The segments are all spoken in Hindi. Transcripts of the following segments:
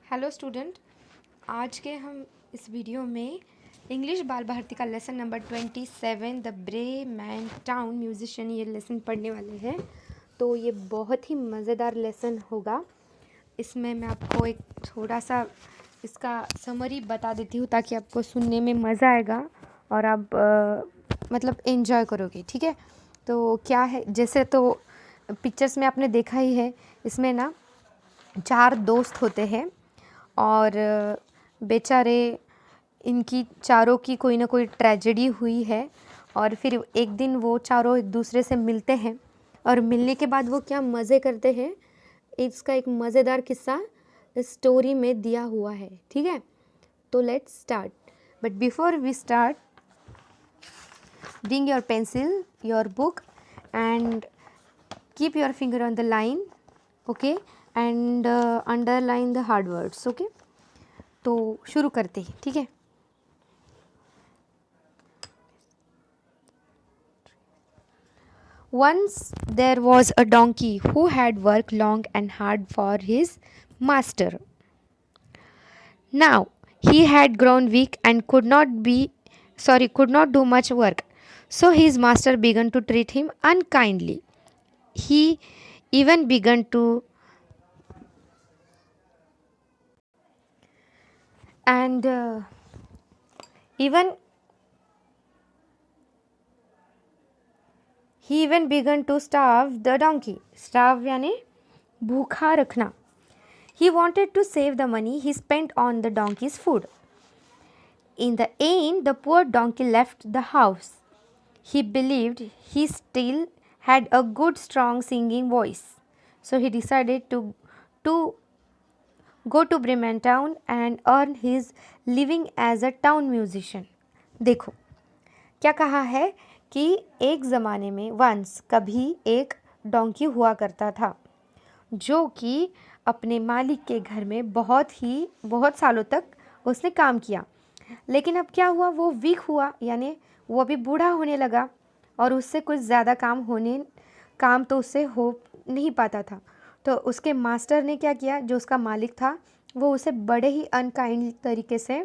हेलो स्टूडेंट, आज के हम इस वीडियो में इंग्लिश बाल भारती का lesson number 27 the Bremen town musician ये लेसन पढ़ने वाले हैं। तो ये बहुत ही मज़ेदार लेसन होगा। इसमें मैं आपको एक थोड़ा सा इसका समरी बता देती हूँ ताकि आपको सुनने में मज़ा आएगा और आप मतलब एंजॉय करोगे। ठीक है, तो क्या है, जैसे तो पिक्चर्स में आपने देखा ही है, इसमें ना 4 दोस्त होते हैं और बेचारे इनकी चारों की कोई ना कोई ट्रेजेडी हुई है और फिर एक दिन वो चारों एक दूसरे से मिलते हैं और मिलने के बाद वो क्या मज़े करते हैं, इसका एक मज़ेदार किस्सा इस स्टोरी में दिया हुआ है। ठीक है, तो let's start. But before we start, bring your pencil, your book and keep your finger on the line, okay, and underline the hard words, okay। तो शुरू करते हैं। ठीक है, once there was a donkey who had worked long and hard for his master. Now he had grown weak and could not do much work. So his master began to treat him unkindly. He even began to and even he even began to starve the donkey. Starve यानी भूखा रखना। He wanted to save the money he spent on the donkey's food. In the end, the poor donkey left the house. He believed he still had a good, strong singing voice. So he decided to go to Bremen town and earn his living as a town musician. देखो क्या कहा है कि एक ज़माने में वंस कभी एक डोंकी हुआ करता था जो कि अपने मालिक के घर में बहुत सालों तक उसने काम किया। लेकिन अब क्या हुआ, वो वीक हुआ, यानी वो अभी बूढ़ा होने लगा और उससे कुछ ज़्यादा काम तो उससे हो नहीं पाता था। तो उसके मास्टर ने क्या किया, जो उसका मालिक था वो उसे बड़े ही अनकाइंड तरीके से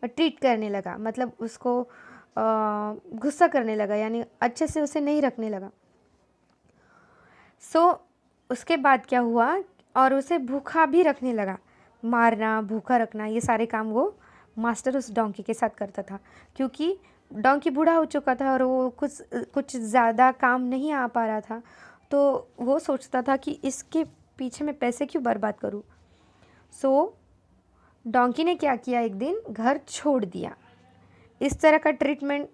ट्रीट करने लगा, मतलब उसको गुस्सा करने लगा, यानी अच्छे से उसे नहीं रखने लगा। उसके बाद क्या हुआ, और उसे भूखा भी रखने लगा। मारना, भूखा रखना, ये सारे काम वो मास्टर उस डोंकी के साथ करता था, क्योंकि डोंकी बूढ़ा हो चुका था और वो कुछ ज़्यादा काम नहीं आ पा रहा था। तो वो सोचता था कि इसके पीछे मैं पैसे क्यों बर्बाद करूँ। डोंकी ने क्या किया, एक दिन घर छोड़ दिया। इस तरह का ट्रीटमेंट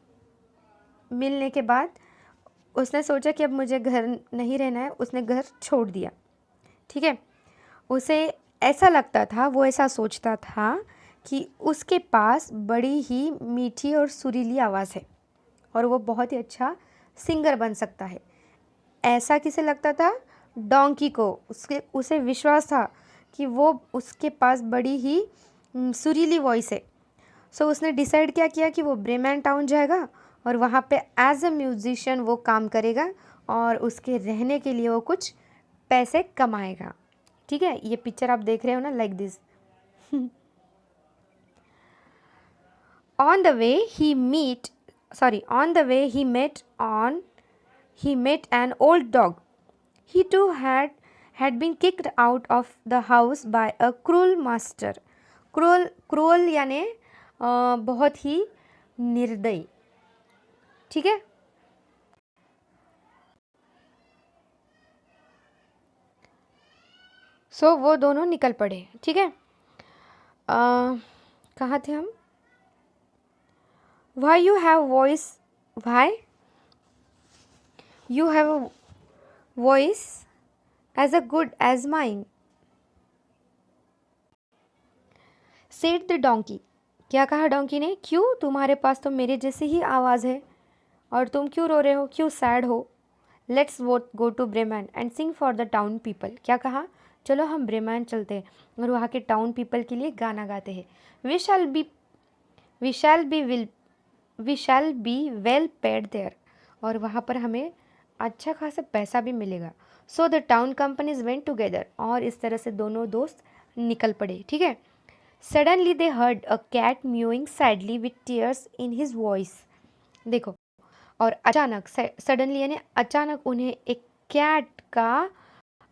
मिलने के बाद उसने सोचा कि अब मुझे घर नहीं रहना है, उसने घर छोड़ दिया। ठीक है, उसे ऐसा लगता था, वो ऐसा सोचता था कि उसके पास बड़ी ही मीठी और सुरीली आवाज़ है और वो बहुत ही अच्छा सिंगर बन सकता है। ऐसा किसे लगता था, डोंकी को। उसे विश्वास था कि वो उसके पास बड़ी ही सुरीली वॉइस है। उसने डिसाइड क्या किया कि वो ब्रेमेन टाउन जाएगा और वहाँ पे एज अ म्यूजिशियन वो काम करेगा और उसके रहने के लिए वो कुछ पैसे कमाएगा। ठीक है, ये पिक्चर आप देख रहे हो ना, like this. On the way he met an old dog. He too had been kicked out of the house by a cruel master. Cruel यानी बहुत ही निर्दयी। ठीक है, वो दोनों निकल पड़े। ठीक है, कहाँ थे हम। Why you have a voice as good as mine, said the donkey. क्या कहा डोंकी ने, क्यों, तुम्हारे पास तो मेरे जैसी ही आवाज़ है और तुम क्यों रो रहे हो, क्यों सैड हो। Let's go to Bremen and sing for the town people. क्या कहा, चलो हम ब्रेमैन चलते हैं और वहाँ के टाउन पीपल के लिए गाना गाते हैं। We shall be well paid there, और वहाँ पर हमें अच्छा खासा पैसा भी मिलेगा। So the town companies went together, और इस तरह से दोनों दोस्त निकल पड़े, ठीक है। Suddenly they heard a cat mewing sadly with tears in his voice. देखो, और अचानक, सडनली यानी अचानक उन्हें एक कैट का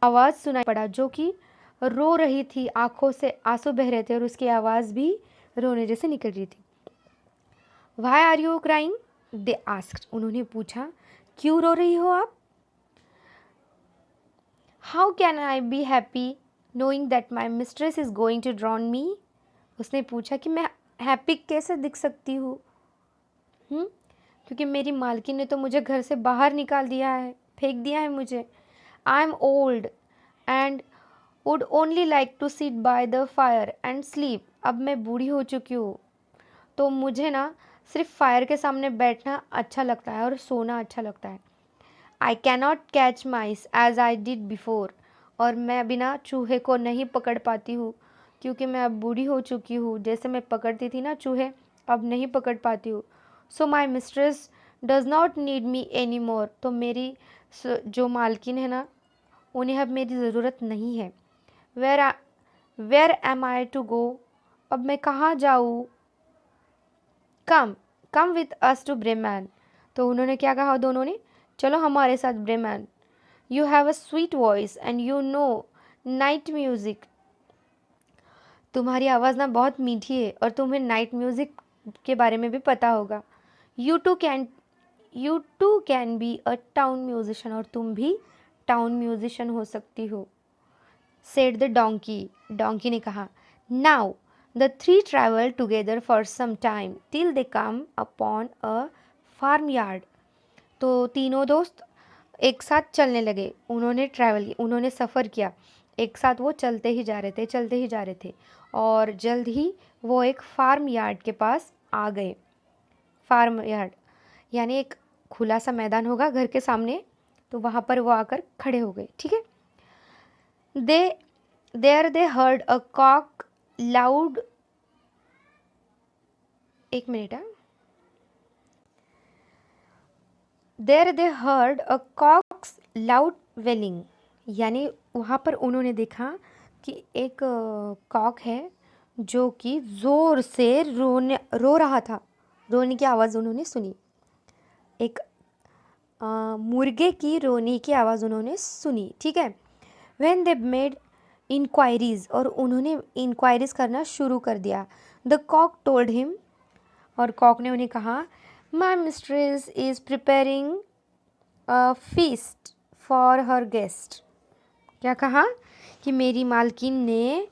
आवाज़ सुनाई पड़ा जो कि रो रही थी, आंखों से आंसू बह रहे थे और उसकी आवाज़ भी रोने जैसे निकल रही थी। Why are you crying, they asked, उन्होंने पूछा क्यों रो रही हो आप। How can I be happy knowing that my mistress is going to drown me, उसने पूछा कि मैं हैप्पी कैसे दिख सकती हूँ, क्योंकि मेरी मालकिन ने तो मुझे घर से बाहर निकाल दिया है, फेंक दिया है मुझे। I am old and would only like to sit by the fire and sleep, अब मैं बूढ़ी हो चुकी हूँ तो मुझे ना सिर्फ फायर के सामने बैठना अच्छा लगता है और सोना अच्छा लगता है। I cannot catch mice as I did before, और मैं बिना चूहे को नहीं पकड़ पाती हूँ क्योंकि मैं अब बूढ़ी हो चुकी हूँ, जैसे मैं पकड़ती थी ना चूहे, अब नहीं पकड़ पाती हूँ। So my mistress does not need me any more, तो मेरी जो मालकिन है ना, उन्हें अब मेरी ज़रूरत नहीं है। Where am I to go, अब मैं कहाँ जाऊँ। कम विथ अस टू ब्रेमैन, तो उन्होंने क्या कहा दोनों ने, चलो हमारे साथ Bremen. You have a sweet voice and you know night music, तुम्हारी आवाज़ ना बहुत मीठी है और तुम्हें नाइट म्यूज़िक के बारे में भी पता होगा। You too can be a town musician, और तुम भी टाउन म्यूजिशियन हो सकती हो। सेड द डोंकी, डोंकी ने कहा। Now the three travel together for some time till they come upon a farm yard, तो तीनों दोस्त एक साथ चलने लगे, उन्होंने सफ़र किया, एक साथ वो चलते ही जा रहे थे और जल्द ही वो एक फार्म यार्ड के पास आ गए। फार्म यार्ड यानी एक खुला सा मैदान होगा घर के सामने, तो वहाँ पर वो आकर खड़े हो गए, ठीक है। They heard a cock loud, एक minute, there they heard a cocks loud wailing, यानी वहाँ पर उन्होंने देखा कि एक कॉक है जो कि ज़ोर से रो रहा था, रोने की आवाज़ उन्होंने सुनी। एक मुर्गे की रोने की आवाज़ उन्होंने सुनी, ठीक है। व्हेन दे मेड इंक्वायरीज, और उन्होंने इंक्वायरीज करना शुरू कर दिया। द कॉक टोल्ड हिम, और कॉक ने उन्हें कहा, my mistress is preparing a feast for her guest, क्या कहा कि मेरी मालकिन ने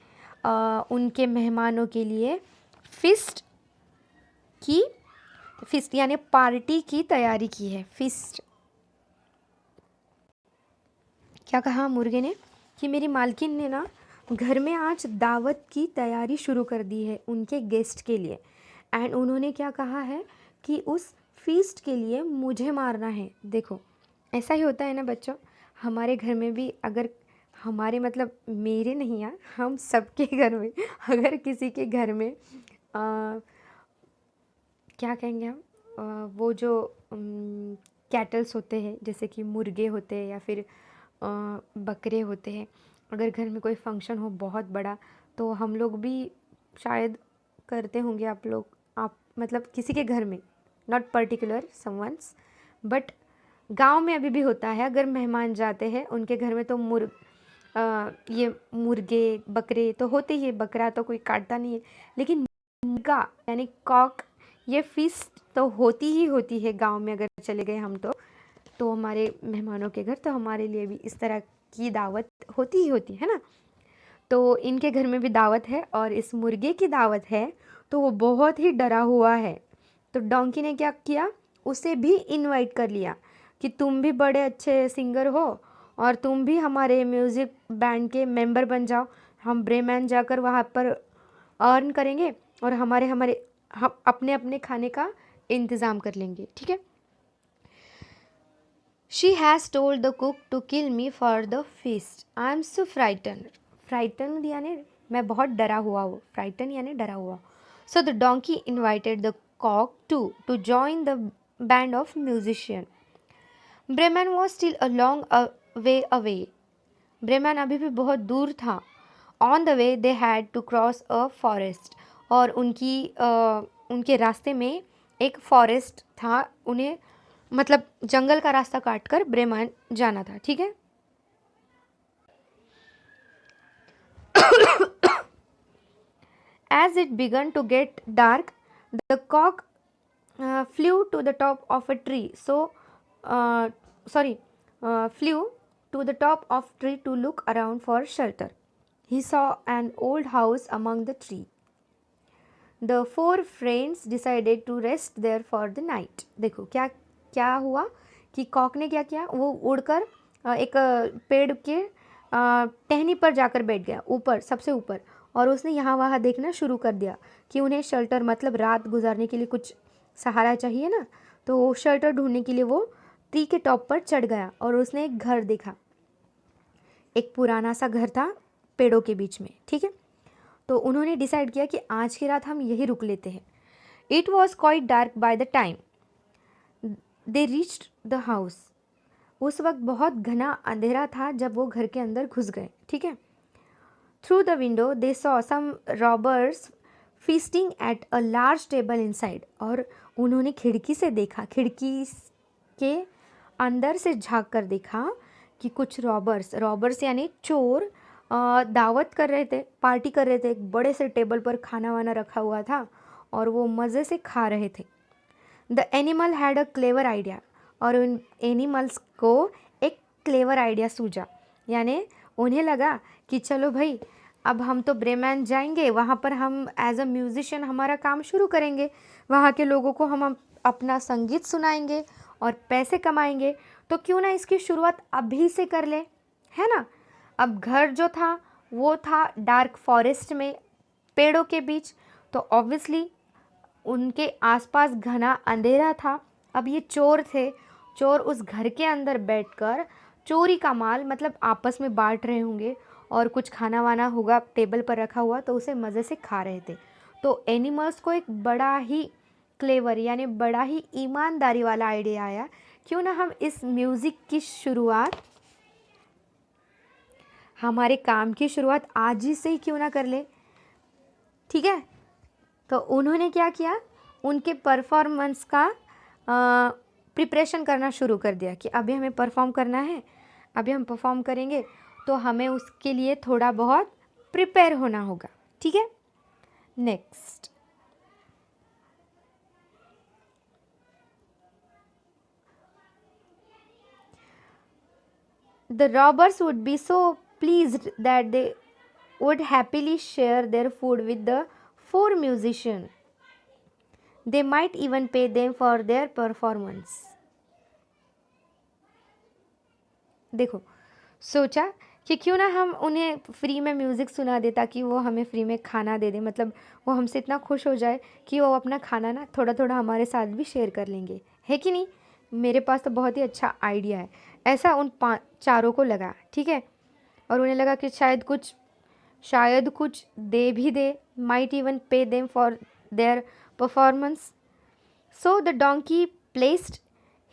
उनके मेहमानों के लिए फिस्ट यानी पार्टी की तैयारी की है। फिस्ट, क्या कहा मुर्गे ने कि मेरी मालकिन ने ना घर में आज दावत की तैयारी शुरू कर दी है उनके गेस्ट के लिए, एंड उन्होंने क्या कहा है कि उस फीस्ट के लिए मुझे मारना है। देखो, ऐसा ही होता है ना बच्चों, हमारे घर में भी अगर हमारे मतलब मेरे नहीं यार, हम सबके घर में अगर किसी के घर में क्या कहेंगे हम, वो जो कैटल्स होते हैं, जैसे कि मुर्गे होते हैं या फिर बकरे होते हैं, अगर घर में कोई फंक्शन हो बहुत बड़ा, तो हम लोग भी शायद करते होंगे, आप मतलब किसी के घर में, नॉट पर्टिकुलर समवंस, बट गांव में अभी भी होता है, अगर मेहमान जाते हैं उनके घर में तो ये मुर्गे बकरे तो होते ही है, बकरा तो कोई काटता नहीं है, लेकिन मुर्गा यानी कॉक, ये फीस्ट तो होती ही होती है गांव में। अगर चले गए हम तो हमारे मेहमानों के घर, तो हमारे लिए भी इस तरह की दावत होती ही होती है ना। तो इनके घर में भी दावत है और इस मुर्गे की दावत है, तो वो बहुत ही डरा हुआ है। तो डोंकी ने क्या किया, उसे भी इनवाइट कर लिया कि तुम भी बड़े अच्छे सिंगर हो और तुम भी हमारे म्यूज़िक बैंड के मेंबर बन जाओ, हम ब्रेमैन जाकर वहाँ पर अर्न करेंगे और हम अपने अपने खाने का इंतज़ाम कर लेंगे, ठीक है। She has told the cook to kill me for the feast. I am so frightened. Frightened यानी मैं बहुत डरा हुआ हूँ, frightened यानी डरा हुआ। So the donkey invited the cock to join the band of musicians. Bremen was still a long way away. ब्रेमैन अभी भी बहुत दूर था on the way they had to cross a forest, और उनके रास्ते में एक फॉरेस्ट था, उन्हें मतलब जंगल का रास्ता काट कर ब्रेमेन जाना था, ठीक है। As it began to get dark, the cock flew to the top of a tree. Flew to the top of tree to look around for shelter. He saw an old house among the tree. The four friends decided to rest there for the night. देखो क्या क्या हुआ कि कॉक ने क्या किया, वो उड़कर एक पेड़ के टहनी पर जाकर बैठ गया, ऊपर, सबसे ऊपर, और उसने यहाँ वहाँ देखना शुरू कर दिया कि उन्हें शेल्टर, मतलब रात गुजारने के लिए कुछ सहारा चाहिए ना, तो शेल्टर ढूंढने के लिए वो ट्री के टॉप पर चढ़ गया और उसने एक घर देखा। एक पुराना सा घर था पेड़ों के बीच में, ठीक है। तो उन्होंने डिसाइड किया कि आज की रात हम यही रुक लेते हैं। It was quite dark by the time they reached the house. उस वक्त बहुत घना अंधेरा था जब वो घर के अंदर घुस गए, ठीक है। Through the window they saw some robbers feasting at a large table inside. और उन्होंने खिड़की से देखा, खिड़की के अंदर से झांक कर देखा कि कुछ रॉबर्स यानी चोर दावत कर रहे थे, पार्टी कर रहे थे। एक बड़े से टेबल पर खाना वाना रखा हुआ था और वो मज़े से खा रहे थे। The animal had a clever idea. और उन एनिमल्स को एक क्लेवर आइडिया सूझा, यानी उन्हें लगा कि चलो भाई, अब हम तो ब्रेमेन जाएंगे, वहाँ पर हम एज अ म्यूज़िशियन हमारा काम शुरू करेंगे, वहाँ के लोगों को हम अपना संगीत सुनाएंगे और पैसे कमाएंगे, तो क्यों ना इसकी शुरुआत अभी से कर ले, है ना। अब घर जो था वो था डार्क फॉरेस्ट में, पेड़ों के बीच, तो ऑब्वियसली उनके आसपास घना अंधेरा था। अब ये चोर थे, चोर उस घर के अंदर बैठकर चोरी का माल मतलब आपस में बांट रहे होंगे और कुछ खाना वाना होगा टेबल पर रखा हुआ, तो उसे मज़े से खा रहे थे। तो एनिमल्स को एक बड़ा ही क्लेवर यानी बड़ा ही ईमानदारी वाला आइडिया आया, क्यों ना हम इस म्यूज़िक की शुरुआत, हमारे काम की शुरुआत आज ही से ही क्यों ना कर ले, ठीक है। तो उन्होंने क्या किया, उनके परफॉर्मेंस का प्रिपरेशन करना शुरू कर दिया कि अभी हमें परफॉर्म करना है, अभी हम परफॉर्म करेंगे, तो हमें उसके लिए थोड़ा बहुत प्रिपेयर होना होगा, ठीक है। Next, the robbers would be so pleased that they would happily share their food with the four musicians. They might even pay them for their performance. देखो, सोचा कि क्यों ना हम उन्हें फ्री में म्यूज़िक सुना दे ताकि वो हमें फ्री में खाना दे दे, मतलब वो हमसे इतना खुश हो जाए कि वो अपना खाना ना थोड़ा थोड़ा हमारे साथ भी शेयर कर लेंगे, है कि नहीं। मेरे पास तो बहुत ही अच्छा आइडिया है, ऐसा उन चारों को लगा, ठीक है। और उन्हें लगा कि शायद कुछ दे भी दे, might even pay them for their performance. So the donkey placed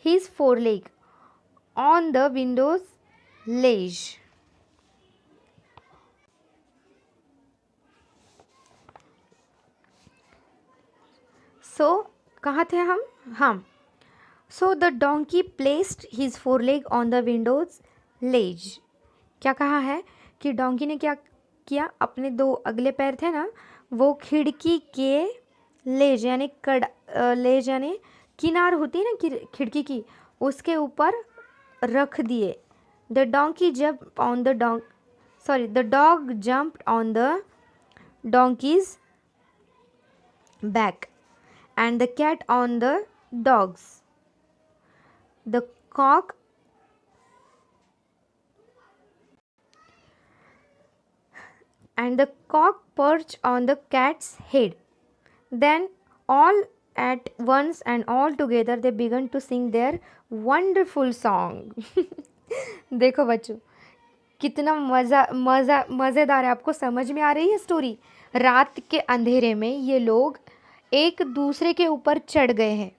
his foreleg on the window's ledge. So कहाँ थे हम, हाँ। So the donkey placed his foreleg on the window's ledge. क्या कहा है कि डोंकी ने क्या किया, अपने दो अगले पैर थे ना, वो खिड़की के लेज यानी लेज यानी किनार होती है ना खिड़की की, उसके ऊपर रख दिए। The dog jumped on the donkey's back and the cat on the dogs. The cock perched on the cat's head. Then all at once and all together they began to sing their wonderful song. देखो बच्चों, कितना मज़ेदार है। आपको समझ में आ रही है स्टोरी। रात के अंधेरे में ये लोग एक दूसरे के ऊपर चढ़ गए हैं,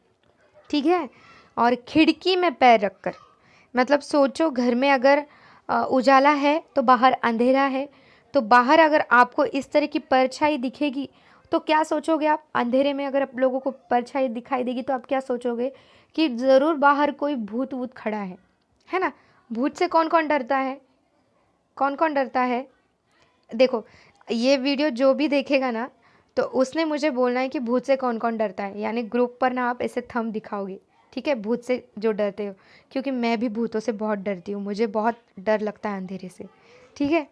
ठीक है, और खिड़की में पैर रखकर, मतलब सोचो घर में अगर उजाला है तो बाहर अंधेरा है, तो बाहर अगर आपको इस तरह की परछाई दिखेगी तो क्या सोचोगे आप? अंधेरे में अगर आप लोगों को परछाई दिखाई देगी तो आप क्या सोचोगे कि ज़रूर बाहर कोई भूत वूत खड़ा है ना? भूत से कौन कौन डरता है? कौन कौन डरता है? देखो, ये वीडियो जो भी देखेगा ना, तो उसने मुझे बोलना है कि भूत से कौन कौन डरता है, यानी ग्रुप पर ना आप ऐसे थंब दिखाओगे, ठीक है, भूत से जो डरते हो, क्योंकि मैं भी भूतों से बहुत डरती हूँ, मुझे बहुत डर लगता है अंधेरे से, ठीक है।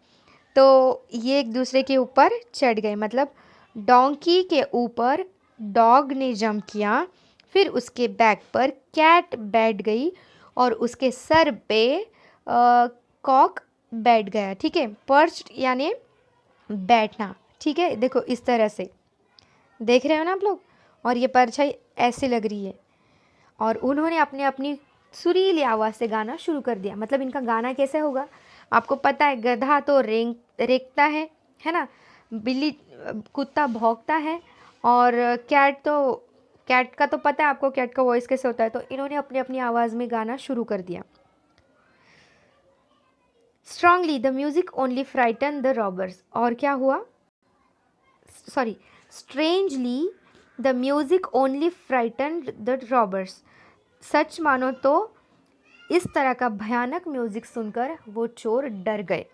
तो ये एक दूसरे के ऊपर चढ़ गए, मतलब डोंकी के ऊपर डॉग ने जंप किया, फिर उसके बैक पर कैट बैठ गई और उसके सर पे कॉक बैठ गया, ठीक है। पर्च्ड यानी बैठना, ठीक है। देखो इस तरह से देख रहे हो ना आप लोग, और ये परछाई ऐसे लग रही है, और उन्होंने अपने अपनी सुरीली आवाज़ से गाना शुरू कर दिया। मतलब इनका गाना कैसे होगा? आपको पता है, गधा तो रेंगता है ना, बिल्ली कुत्ता भौंकता है, और कैट का तो पता है आपको, कैट का वॉइस कैसे होता है। तो इन्होंने अपनी अपनी आवाज़ में गाना शुरू कर दिया। Strongly the music only frighten the robbers, और क्या हुआ? Sorry, strangely the music only frighten the robbers. सच मानो तो इस तरह का भयानक म्यूजिक सुनकर वो चोर डर गए।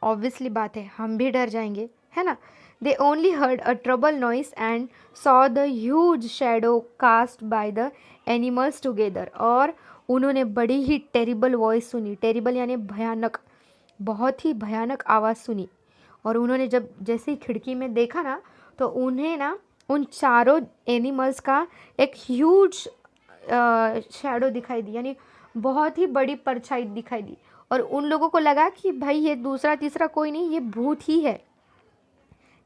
ऑब्वियसली बात है, हम भी डर जाएंगे, है ना। They only heard a trouble noise and saw the huge shadow cast by the animals together, और उन्होंने बड़ी ही टेरिबल वॉइस सुनी। टेरिबल यानी भयानक, बहुत ही भयानक आवाज़ सुनी। और उन्होंने जब जैसे ही खिड़की में देखा ना, तो उन्हें ना उन चारों एनिमल्स का एक ह्यूज शैडो दिखाई दी, यानी बहुत ही बड़ी परछाई दिखाई दी। और उन लोगों को लगा कि भाई ये दूसरा तीसरा कोई नहीं, ये भूत ही है,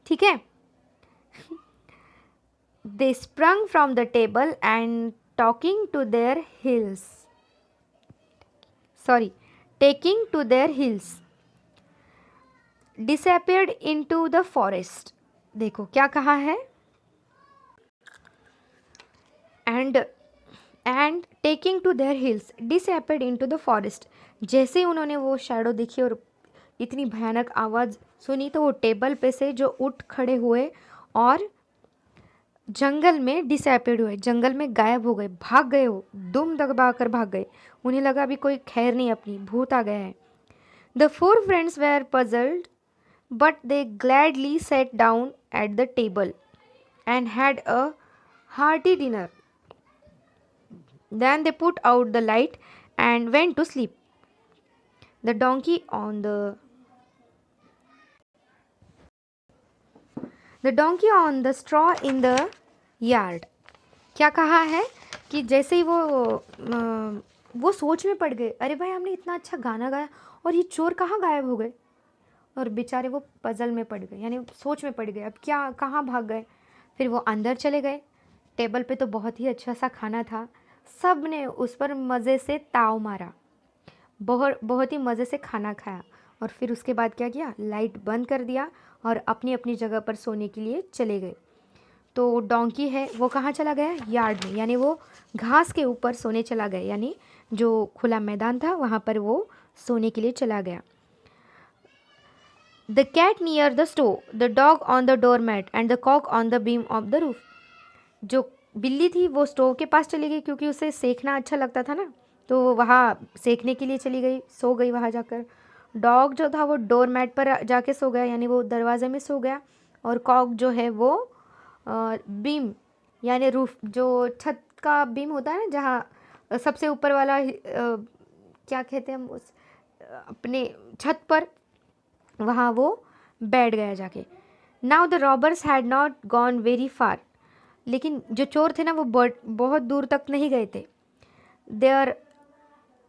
ठीक है। They sprung from the table and talking to their heels, sorry taking to their heels disappeared into the forest. देखो क्या कहा है, and taking to their heels disappeared into the forest. जैसे ही उन्होंने वो शैडो देखी और इतनी भयानक आवाज़ सुनी, तो वो टेबल पे से जो उठ खड़े हुए और जंगल में डिसअपियर्ड हुए, जंगल में गायब हो गए, भाग गए, वो दुम दबा कर भाग गए। उन्हें लगा अभी कोई खैर नहीं, अपनी भूत आ गया है। The four friends were puzzled but they gladly sat down at the table and had a hearty dinner. Then they put out the light and went to sleep. The donkey on the straw in the yard. क्या कहा है कि जैसे ही वो सोच में पड़ गए, अरे भाई हमने इतना अच्छा गाना गाया और ये चोर कहाँ गायब हो गए, और बेचारे वो पजल में पड़ गए, यानी सोच में पड़ गए, अब क्या, कहाँ भाग गए। फिर वो अंदर चले गए। टेबल पे तो बहुत ही अच्छा सा खाना था, सब ने उस पर मज़े से ताव मारा, बहुत बहुत ही मज़े से खाना खाया। और फिर उसके बाद क्या किया, लाइट बंद कर दिया और अपनी अपनी जगह पर सोने के लिए चले गए। तो डोंकी है वो कहाँ चला गया, यार्ड में, यानी वो घास के ऊपर सोने चला गया, यानी जो खुला मैदान था वहाँ पर वो सोने के लिए चला गया। The cat near the stove, the dog on the doormat and the cock on the beam of the roof. जो बिल्ली थी वो स्टोव के पास चली गई, क्योंकि उसे सेकना अच्छा लगता था ना, तो वो वहाँ सेकने के लिए चली गई, सो गई वहाँ जाकर। डॉग जो था वो डोर मैट पर जाके सो गया, यानी वो दरवाजे में सो गया। और कॉक जो है वो बीम यानी रूफ, जो छत का बीम होता है ना, जहाँ सबसे ऊपर वाला क्या कहते हैं हम उस अपने छत पर, वहाँ वो बैठ गया जाके। Now the robbers had not gone very far, लेकिन जो चोर थे ना वो बहुत दूर तक नहीं गए थे। Their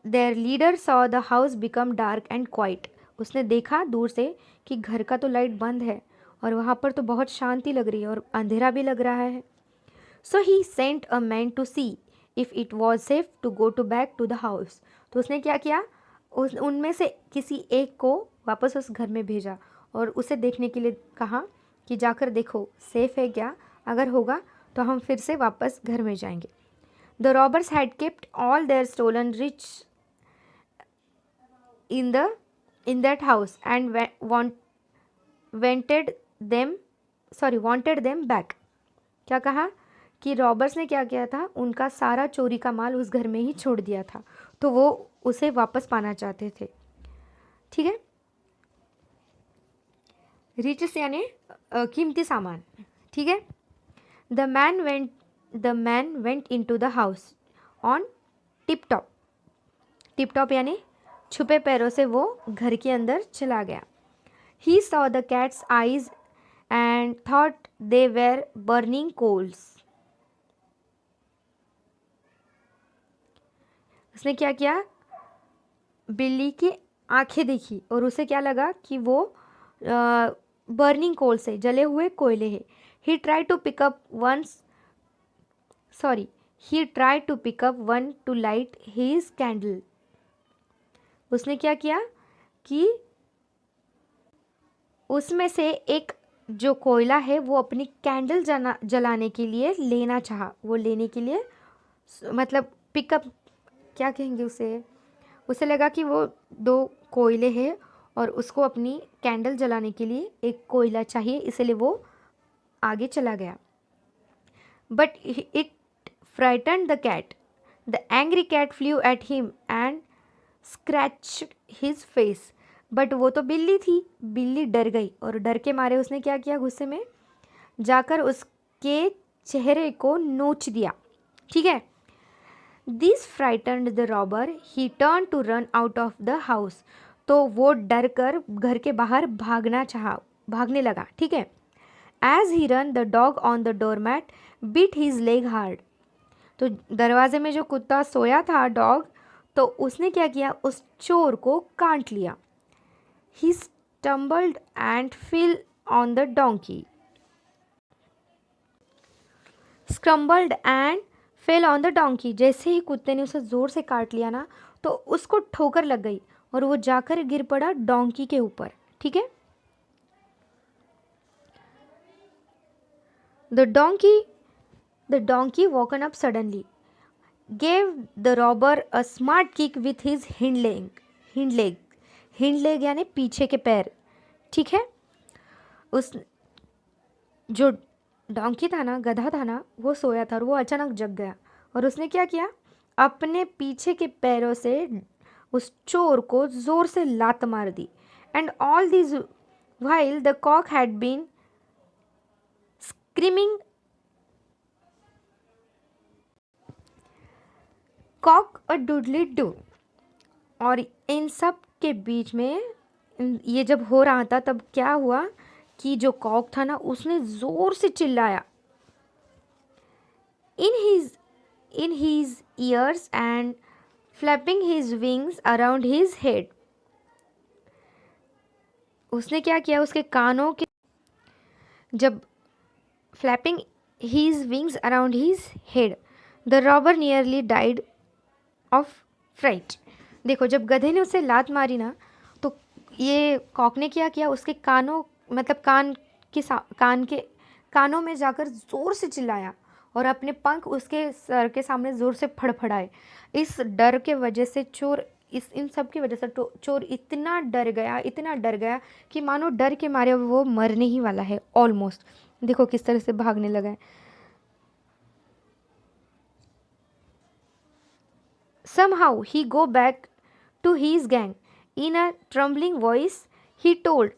their leader saw the house become dark and quiet. उसने देखा दूर से कि घर का तो लाइट बंद है और वहाँ पर तो बहुत शांति लग रही है और अंधेरा भी लग रहा है। So he sent a man to see if it was safe to go to back to the house. तो उसने क्या किया, उनमें से किसी एक को वापस उस घर में भेजा और उसे देखने के लिए कहा कि जाकर देखो सेफ है क्या, अगर होगा तो हम फिर से वापस घर में जाएंगे। The robbers had kept all their stolen rich in that house and wanted them back. क्या कहा कि रॉबर्स ने क्या किया था, उनका सारा चोरी का माल उस घर में ही छोड़ दिया था, तो वो उसे वापस पाना चाहते थे। ठीक है, रिचेस यानी कीमती सामान। ठीक है, the man went into the house on tip top. Tip top यानी छुपे पैरों से वो घर के अंदर चला गया। He saw the cat's eyes and thought they were burning coals. उसने क्या किया, बिल्ली की आंखें देखी और उसे क्या लगा कि वो बर्निंग कोल से, जले हुए कोयले है। He try to pick up one to light his candle. उसने क्या किया कि उसमें से एक जो कोयला है वो अपनी कैंडल जलाने के लिए लेना चाहा। वो लेने के लिए मतलब पिकअप क्या कहेंगे उसे लगा कि वो 2 कोयले हैं और उसको अपनी कैंडल जलाने के लिए एक कोयला चाहिए, इसलिए वो आगे चला गया। But it frightened the cat. The angry cat flew at him and scratched his face. But वो तो बिल्ली थी, बिल्ली डर गई और डर के मारे उसने क्या किया, गुस्से में जाकर उसके चेहरे को नोच दिया। ठीक है, this frightened the robber. He turn to run out of the house. तो वो डर कर घर के बाहर भागने लगा। ठीक है, as he run the dog on the doormat beat his leg hard. तो दरवाजे में जो कुत्ता सोया था डॉग, तो उसने क्या किया, उस चोर को काट लिया। He stumbled and fell on the donkey. Scrambled and fell on the donkey. जैसे ही कुत्ते ने उसे जोर से काट लिया ना, तो उसको ठोकर लग गई और वो जाकर गिर पड़ा डोंकी के ऊपर। ठीक है, the donkey woken up suddenly, gave the robber a smart kick with his hind leg यानी पीछे के पैर। ठीक है, उस जो डोंकी था ना, गधा था ना, वो सोया था और वो अचानक जग गया और उसने क्या किया, अपने पीछे के पैरों से उस चोर को जोर से लात मार दी। And all this while the cock had been screaming cock a doodle doo. और इन सब के बीच में ये जब हो रहा था तब क्या हुआ कि जो कॉक था ना, उसने जोर से चिल्लाया in his ears and flapping his wings around his head. उसने क्या किया, उसके कानों के जब flapping his wings around his head, the robber nearly died of fright. देखो, जब गधे ने उसे लात मारी ना, तो ये कॉक ने क्या किया, उसके कानों मतलब कानों में जाकर ज़ोर से चिल्लाया और अपने पंख उसके सर के सामने ज़ोर से फड़फड़ाए। इस डर के वजह से इन सब की वजह से चोर इतना डर गया कि मानो डर के मारे वो मरने ही वाला है ऑलमोस्ट। देखो किस तरह से भागने लगा है। Somehow he go back to his gang. In a trembling voice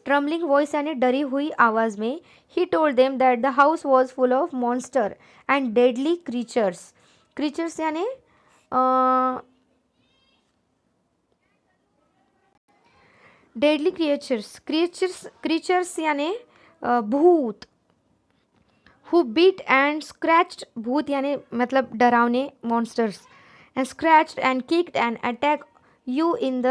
trembling voice यानी डरी हुई आवाज में, he told them that the house was full of monster and deadly creatures. creatures यानी deadly creatures यानी भूत। who beat and scratched, भूत यानी मतलब डरावने monsters, and scratched and kicked and attacked you in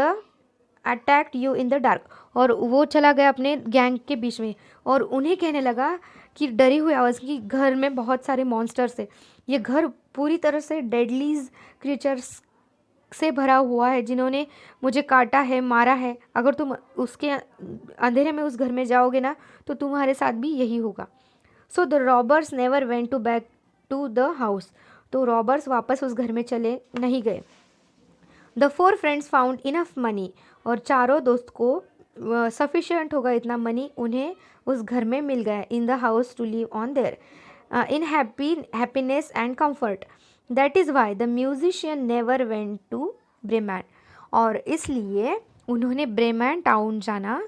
the dark। और वो चला गया अपने गैंग के बीच में और उन्हें कहने लगा कि डरी हुई आवाज़ की, घर में बहुत सारे मॉन्स्टर्स है, ये घर पूरी तरह से डेडलीज क्रिएचर्स से भरा हुआ है जिन्होंने मुझे काटा है, मारा है। अगर तुम उसके अंधेरे में उस घर में जाओगे ना, तो तुम्हारे साथ भी यही होगा। So the robbers never went to back to the house. तो रॉबर्स वापस उस घर में चले नहीं गए। The 4 friends found enough money. और चारों दोस्त को सफिशिएंट होगा इतना मनी उन्हें उस घर में मिल गया, in the house to live on there in happiness and comfort. That is why the musician never went to Bremen. और इसलिए उन्होंने ब्रेमैन टाउन जाना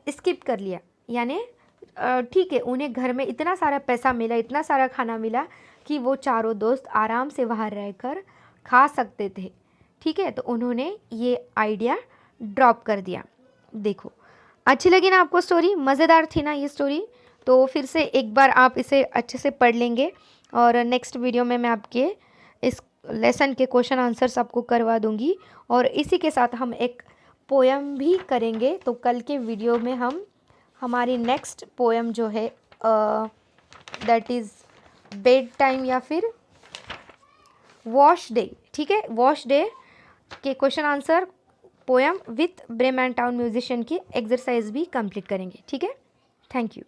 स्किप कर लिया, यानी ठीक है, उन्हें घर में इतना सारा पैसा मिला, इतना सारा खाना मिला कि वो चारों दोस्त आराम से वहाँ रहकर खा सकते थे। ठीक है, तो उन्होंने ये आइडिया ड्रॉप कर दिया। देखो, अच्छी लगी ना आपको स्टोरी? मज़ेदार थी ना ये स्टोरी? तो फिर से एक बार आप इसे अच्छे से पढ़ लेंगे और नेक्स्ट वीडियो में मैं आपके इस लेसन के क्वेश्चन आंसर्स आपको करवा दूंगी और इसी के साथ हम एक पोएम भी करेंगे। तो कल के वीडियो में हम हमारी नेक्स्ट पोएम जो है दैट इज़ बेड टाइम या फिर वॉश डे। ठीक है, वॉश डे के question answer poem with Bremen town musician की एक्सरसाइज भी कंप्लीट करेंगे। ठीक है, थैंक यू।